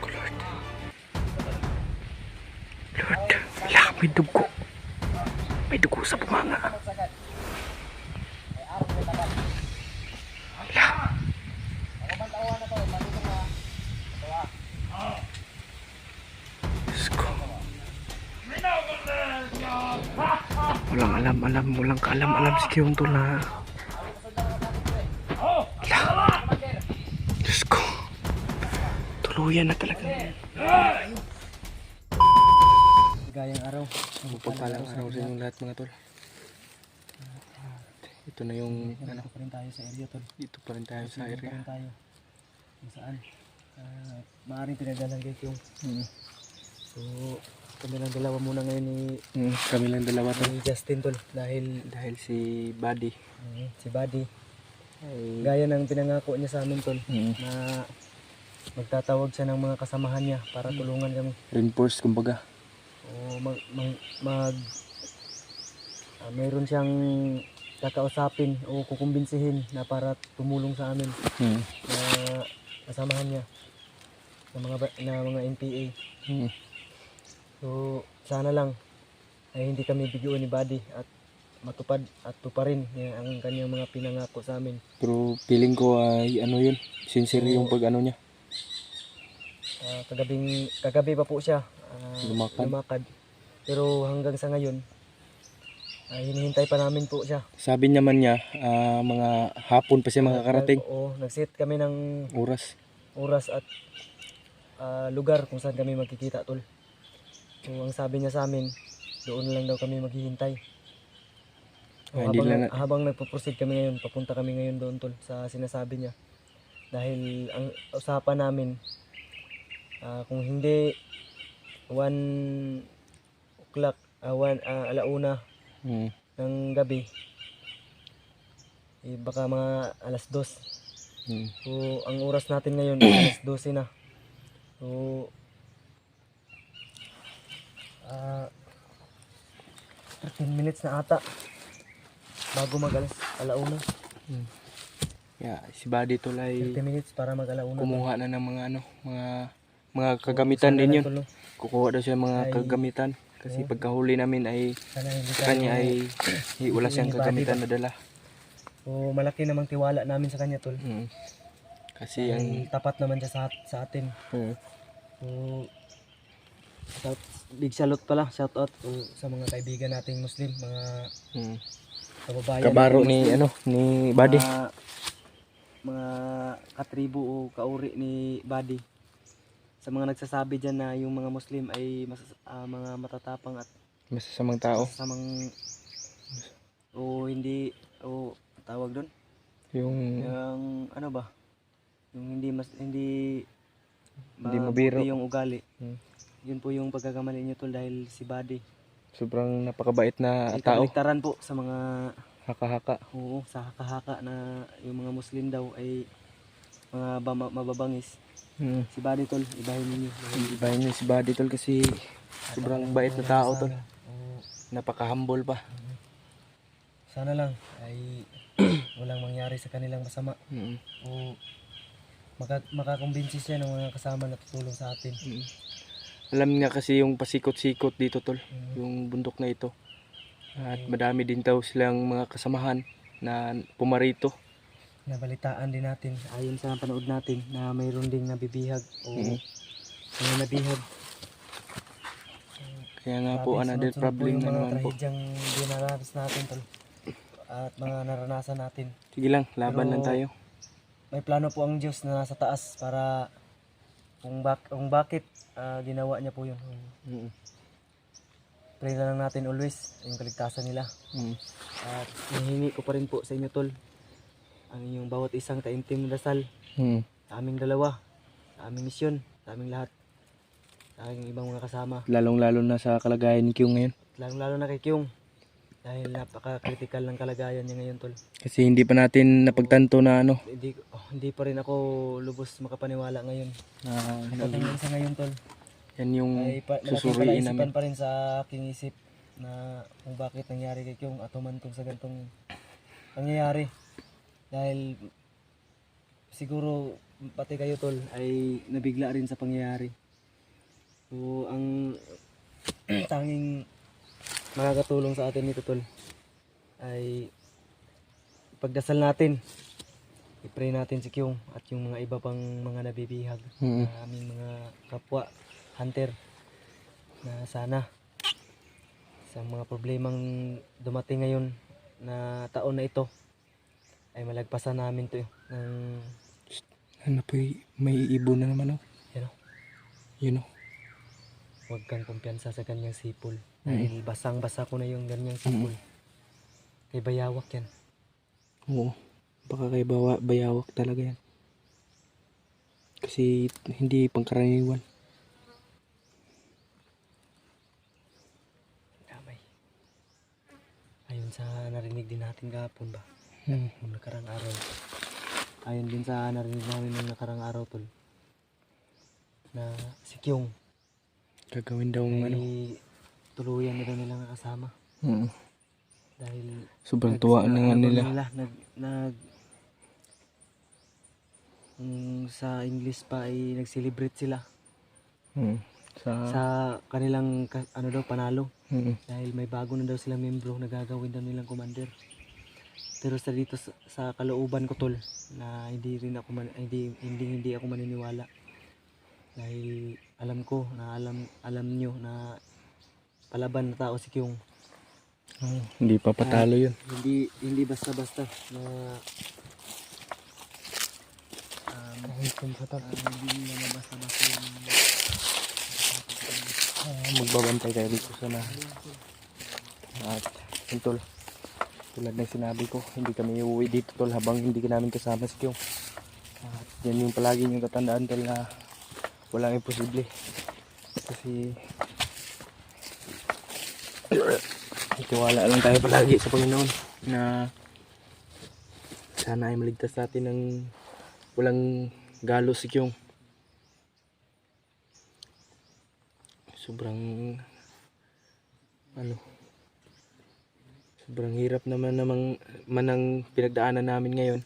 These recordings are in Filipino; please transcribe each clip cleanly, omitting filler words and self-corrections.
Lord. Lord, wala, may dugo. May dugo sa bunganga. Wala. Diyos ko. Walang alam si Kyung to na. Wala. Diyos ko. Tuluyan na talaga. Gayang araw. Pagpalang araw sa inyong lahat mga tol. Ito na yung Dito pa rin tayo sa area tol. dito pa rin tayo sa Dito pa area. rin tayo. Kung saan. Maaaring pinagdalan kayo yung. So, kami lang dalawa muna ngayon Kami lang dalawa tol. ni Justin tol. Dahil Si Buddy si Buddy. ay Gaya ng pinangako niya sa amin tol. Na magtatawag siya ng mga kasamahan niya para tulungan kami. reinforce kumbaga. O mayroon siyang kakausapin o kukumbinsihin na para tumulong sa amin na kasamahan niya na mga NPA. So sana lang ay hindi kami bigyan ni Buddy at matupad at tuparin niya ang kanyang mga pinangako sa amin. Pero feeling ko ay ano yun, sincere yung pag ano niya. Kagabi pa po siya Lumakad. pero hanggang sa ngayon ay hinihintay pa namin po siya. Sabi naman niya mga hapon pa siya makakarating. Oo, nag-set kami ng Oras. at lugar kung saan kami magkikita tol. So ang sabi niya sa amin, doon lang daw kami maghihintay. So, habang nagpo-proceed kami ngayon, papunta kami ngayon doon tol sa sinasabi niya. Dahil ang usapan namin kung hindi 1 o'clock, alauna ng gabi, baka mga alas 2. So ang oras natin ngayon alas 12 na. So 13 minutes na ata bago mag-alas alauna. Yeah, si Buddy tol ay 30 minutes para mag-alauna. kumuha na ng mga kagamitan din yun. Tol, no? Kukuha daw siya ng mga Ay, kagamitan kasi pagkahuli namin ay Sana hindi sa kanya ay wala siyang kagamitan na dala. So malaki namang tiwala namin sa kanya tol. Kasi ang Tapat naman siya sa atin. So big salute pala, shout out sa mga kaibigan nating Muslim, mga kababayan, kabaro nating ni Buddy. mga katribo o kauri ni Buddy. Sa mga nagsasabi diyan na yung mga Muslim ay mga matatapang at Masasamang tao. hindi tawag doon. Yung Ano ba? Yung hindi mabiro. yung ugali. Yun po yung pagkakamali niyo tol dahil si Buddy sobrang napakabait na ay tao. kabaliktaran po sa mga Haka-haka. Oo, sa haka-haka na yung mga Muslim daw ay mga mababangis. Si Buddy tol, ibahin niyo. Ibahin niyo si Buddy tol kasi sobrang bait na tao tol. Oo, Napaka-humble pa. sana lang ay walang mangyari sa kanilang masama. O makakumbinsi siya ng mga kasama na tutulong sa atin. Alam niya kasi yung pasikot-sikot dito tol, yung bundok na ito. At madami din daw silang mga kasamahan na pumarito. Nabalitaan din natin ayon sa panood natin na mayroon ding nabibihag o may nabihag. Kaya nga po another problem na naman po. Trahedyang dinaranas natin tol at mga naranasan natin. Sige lang, laban Pero lang tayo. May plano po ang Diyos na nasa taas para kung bakit ginawa niya po yun. Pray na lang natin always yung kaligtasan nila. At hinihingi ko pa rin po sa inyo tol ang inyong bawat isang taimtim na dasal sa aming dalawa, sa aming misyon, sa aming lahat, sa aming ibang mga kasama. Lalong-lalo na sa kalagayan ni Kyung ngayon. Lalong-lalo na kay Kyung dahil napaka-critical ng kalagayan niya ngayon tol. Kasi hindi pa natin napagtanto na Hindi pa rin ako lubos makapaniwala ngayon. Yan Sa ngayon tol. Yan yung Ay susuriin naman namin. pa rin sa aking isip na kung bakit nangyari kay Kyung at humantong sa ganitong pangyayari. Dahil siguro pati kayo tol ay nabigla rin sa pangyayari. So ang tanging makakatulong sa atin nito tol ay pagdasal natin. I-pray natin si Kyung at yung mga iba pang mga nabibihag na aming mga kapwa hunter na sana sa mga problemang dumating ngayon na taon na ito ay malagpasan namin to ng Ano po, may ibon na naman oh. Yan o. Yun oh. Huwag kang kumpiyansa sa ganyang sipol. Dahil basang-basa ko na yung ganyang sipol. Kay bayawak yan. Oo. Baka kay bayawak talaga yan. Kasi hindi pangkaraniwan. Damay. Ayun sa narinig din natin kahapon ba? Nung nakarang araw. Ayun din sa narinig namin nung nakarang araw tol. Na si Kyung Gagawin daw ng ay ano. tuluyan na daw nilang kasama. Dahil Sobrang tuwa na nga nila. Sa English pa ay nag-celebrate sila Sa sa kanilang ano daw panalo mm. dahil may bago na daw silang membro na gagawin daw nilang commander. Pero sa dito sa kalooban ko tol na hindi rin ako hindi ako maniniwala dahil alam ko na alam nyo na palaban na tao si Kyung. Hindi pa patalo yun. Hindi basta-basta na hindi na basta-basta yung Magbabantay tayo dito sana. At yun tol, tulad ng sinabi ko, hindi kami uuwi dito tol habang hindi ka namin kasama si Kyung. At yan yung palagi yung katandaan tol na walang imposible. Kasi tiwala lang tayo palagi sa Panginoon na sana ay maligtas natin ng walang galo si Kyung. Sobrang hirap naman ang pinagdaanan namin ngayon.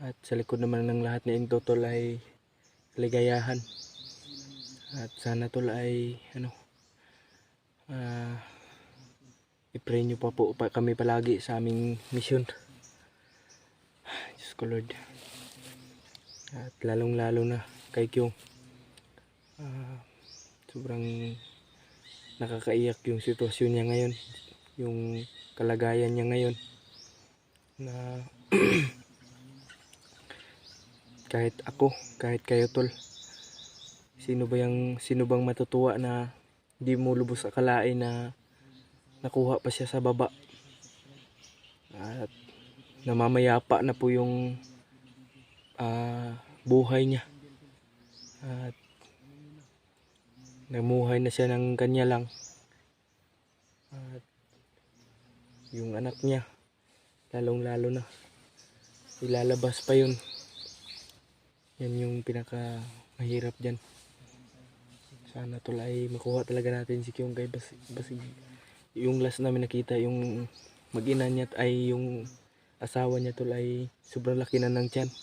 At sa likod naman ng lahat na ito tol ay ligayahan. At sana tol ay i-pray nyo pa po kami palagi sa aming mission. Diyos ko Lord. At lalong lalo na kay Kyung. Sobrang nakakaiyak yung sitwasyon niya ngayon. Yung kalagayan niya ngayon. Na kahit ako, kahit kayo tol. Sino bang matutuwa na di mo lubos akalain na nakuha pa siya sa baba. At namamayapa na po yung buhay niya. At namuhay na siya ng kanya lang. At yung anak niya, lalong lalo na ilalabas pa yun. Yan yung pinaka mahirap dyan. Sana tol ay makuha talaga natin si Kyung kay basig. Yung last namin nakita yung mag-ina niya ay yung asawa niya tol ay sobrang laki na ng tiyan.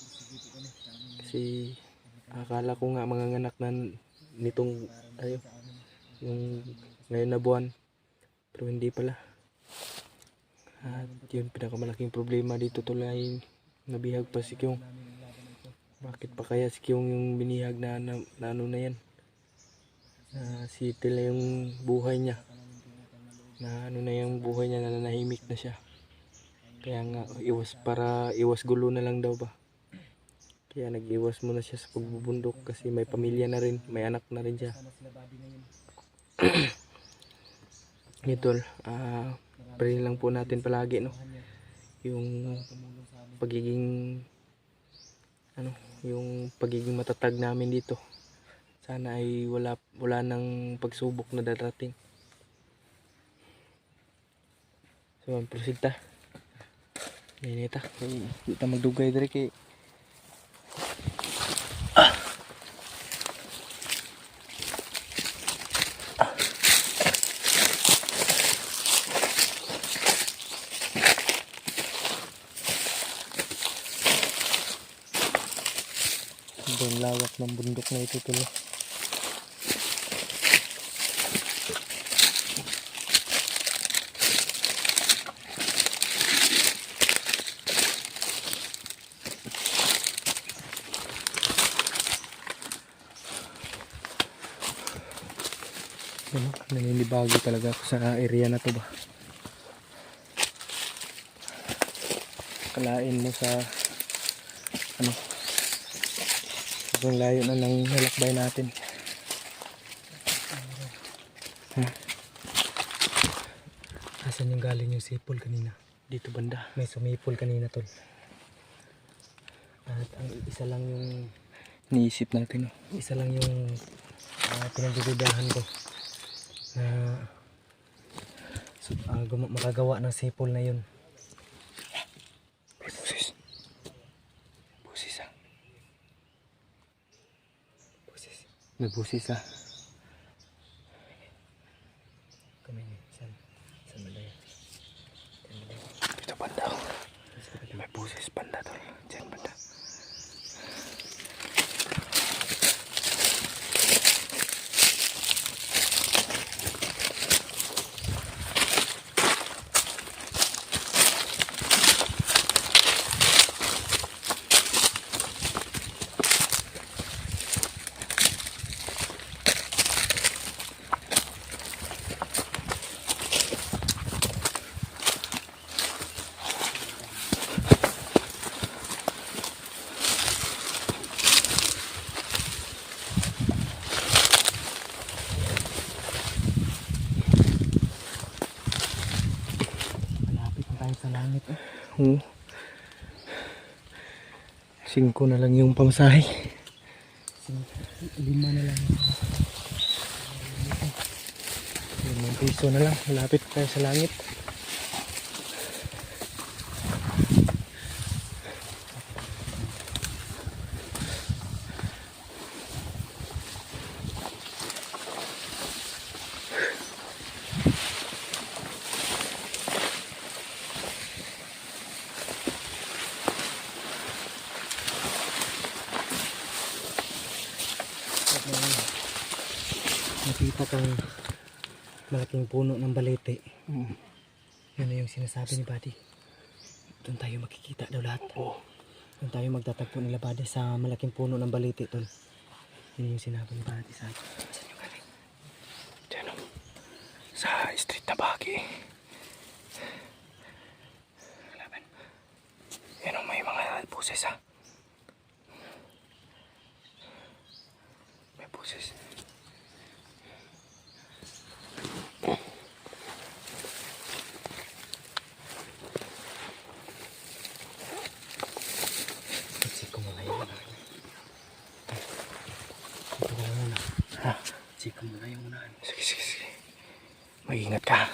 Kasi akala ko nga manganganak na nitong yung ngayon na buwan, pero hindi pala. At yun pinakamalaking problema dito tol ay nabihag pa si Kyung. Bakit pa kaya si Kyung yung binihag na ano na yan, na sitil na yung buhay niya, na ano na yung buhay niya, na nanahimik na siya. Kaya nga iwas gulo na lang daw ba. Kaya nag-iwas muna siya sa pagbubundok kasi may pamilya na rin, may anak na rin siya. Ito, pray lang po natin palagi no. Yung pagiging yung pagiging matatag namin dito. Sana ay wala nang pagsubok na darating. So, proceed ta. Nita, kita magdugay dire kay lawak ng bundok na ito tol. Ano, naninibago talaga ako sa area na to ba. Kalain mo sa ano, sobrang layo na ng nalakbay natin. Asan yung galing yung sipol kanina? Dito banda. May sumipol kanina tol. At ang isa lang yung Niisip natin. isa lang yung pinagdududahan ko na makagawa ng sipol na yun. May busis. Busis ah. Busis. May busis ah. Kamay niya. Saan malaya? Dito banda. May busis banda tol. Diyan banda. Malapit na tayo sa langit. 5 na lang yung pamasahe. 5 na lang. 5 piso na lang. Malapit tayo sa langit. Nakita kang malaking puno ng balete. Yun na yung sinasabi ni Buddy. Doon tayo makikita daw lahat. Doon tayo magtatagpo nila Buddy sa malaking puno ng balete tol. Yun yung sinabi ni Buddy sa akin. Saan yung galing? Diyan o. Sa street na bahagi. Yan o, may mga buses ha. May buses. Check ko muna yung unahan. Ito ko muna. Ha? Check ko muna yung unahan. Sige, sige, sige. Mag-ingat ka.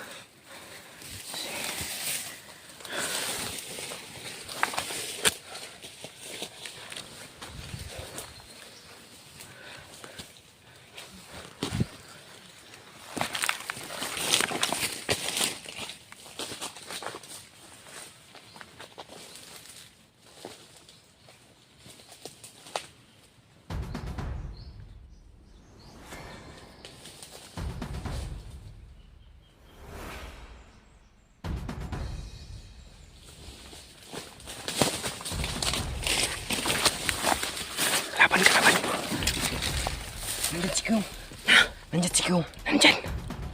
Laban ka naman. Nandiyan si Kung. Nandiyan si Kung. Nandyan.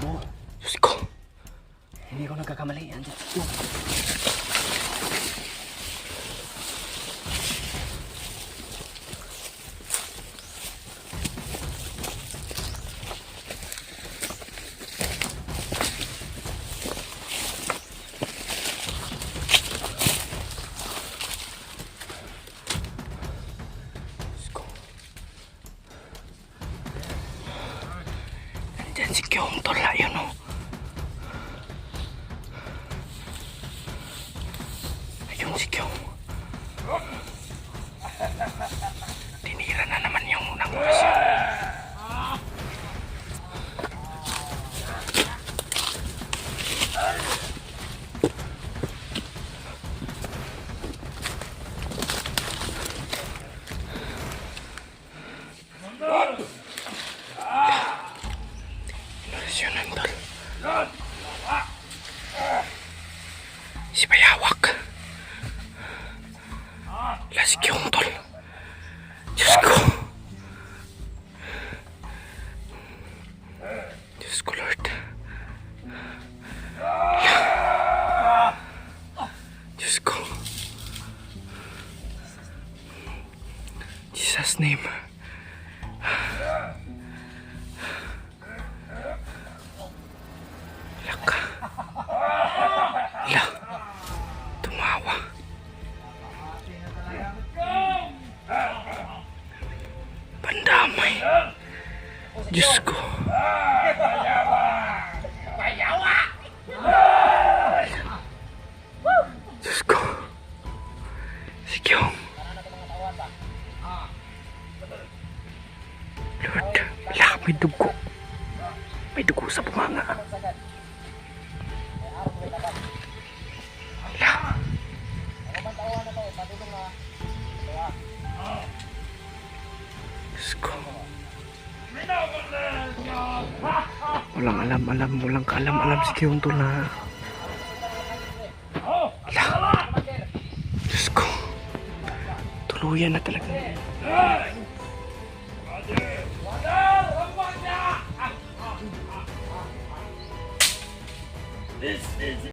Oo. Diyos ko. Hindi ko nagkakamali. Nandiyan si Kung. Diyos ko. Nandyan si Kyong tol. Ayun o. Ayun si Kyong. Tinira na naman yung nangulas. Diyos ko. Diyos ko. Si Kyong. Lord, wala, may dugo. May dugo sa bunganga. Wala. Diyos ko. Walang walang kaalam-alam si Kyong to na. Wala. Diyos ko. Tuluyan na talaga.